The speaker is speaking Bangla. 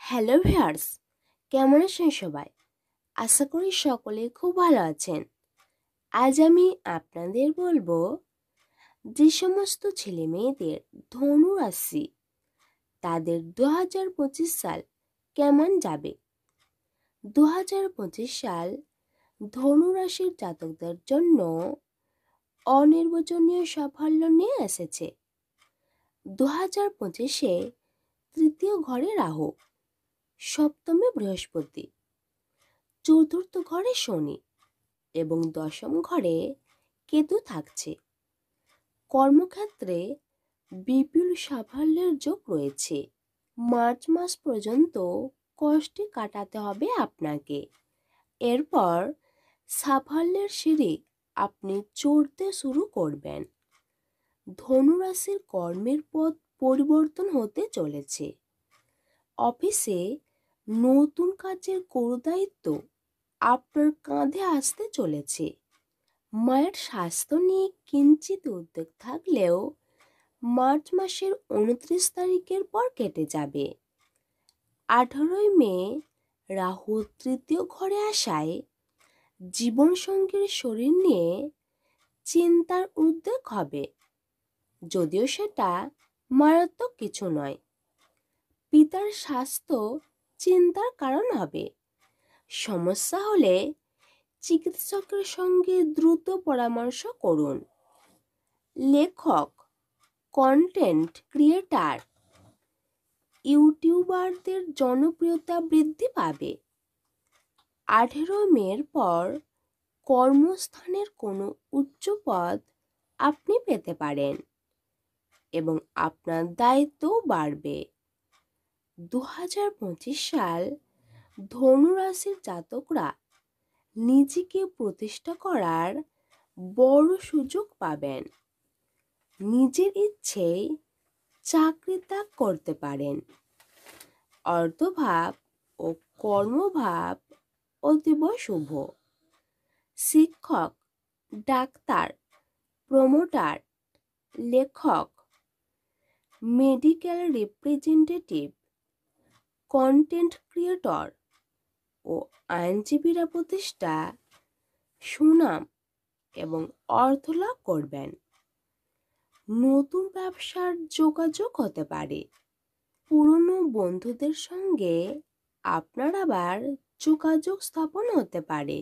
হ্যালো ভিউয়ার্স, কেমন আছেন সবাই? আশা করি সকলে খুব ভালো আছেন। আজ আমি আপনাদের বলবো যে সমস্ত ছেলে মেয়েদের ধনু রাশি তাদের 2025 সাল কেমন যাবে। 2025 সাল ধনু রাশির জাতকদের জন্য অনির্বচনীয় সাফল্য নিয়ে এসেছে। 2025-এ তৃতীয় ঘরে রাহু, সপ্তমে বৃহস্পতি, চতুর্থ ঘরে শনি এবং দশম ঘরে কেতু থাকছে। কর্মক্ষেত্রে বিপুল সাফল্যের যোগ রয়েছে। মার্চ মাস পর্যন্ত কষ্টে কাটাতে হবে আপনাকে। এরপর সাফল্যের সিঁড়ি আপনি চড়তে শুরু করবেন। ধনুরাশির কর্মের পথ পরিবর্তন হতে চলেছে। অফিসে নতুন কাজের গুরুদায়িত্ব আপনার কাঁধে আসতে চলেছে। মায়ের স্বাস্থ্য নিয়ে কিঞ্চিত উদ্বেগ থাকলেও মার্চ মাসের 29 তারিখের পর কেটে যাবে। 18 মে রাহু তৃতীয় ঘরে আসায় জীবনসঙ্গীর শরীর নিয়ে চিন্তার উদ্বেগ হবে, যদিও সেটা মারাত্মক কিছু নয়। পিতার স্বাস্থ্য চিন্তার কারণ হবে। সমস্যা হলে চিকিৎসকের সঙ্গে দ্রুত পরামর্শ করুন। লেখক, কন্টেন্ট ক্রিয়েটার, ইউটিউবারদের জনপ্রিয়তা বৃদ্ধি পাবে। 18 মের পর কর্মস্থানের কোনো উচ্চ পদ আপনি পেতে পারেন এবং আপনার দায়িত্বও বাড়বে। 2025 সাল ধনু রাশির জাতকরা নিজেকে প্রতিষ্ঠা করার বড় সুযোগ পাবেন। নিজের ইচ্ছেই চাকরি ত্যাগ করতে পারেন। অর্থভাব ও কর্মভাব অতীব শুভ। শিক্ষক, ডাক্তার, প্রমোটার, লেখক, মেডিকেল রিপ্রেজেন্টেটিভ, কন্টেন্ট ক্রিয়েটর ও আইনজীবীরা প্রতিষ্ঠা, সুনাম এবং অর্থ লাভ করবেন। নতুন ব্যবসার যোগাযোগ হতে পারে। পুরনো বন্ধুদের সঙ্গে আপনার আবার যোগাযোগ স্থাপন হতে পারে।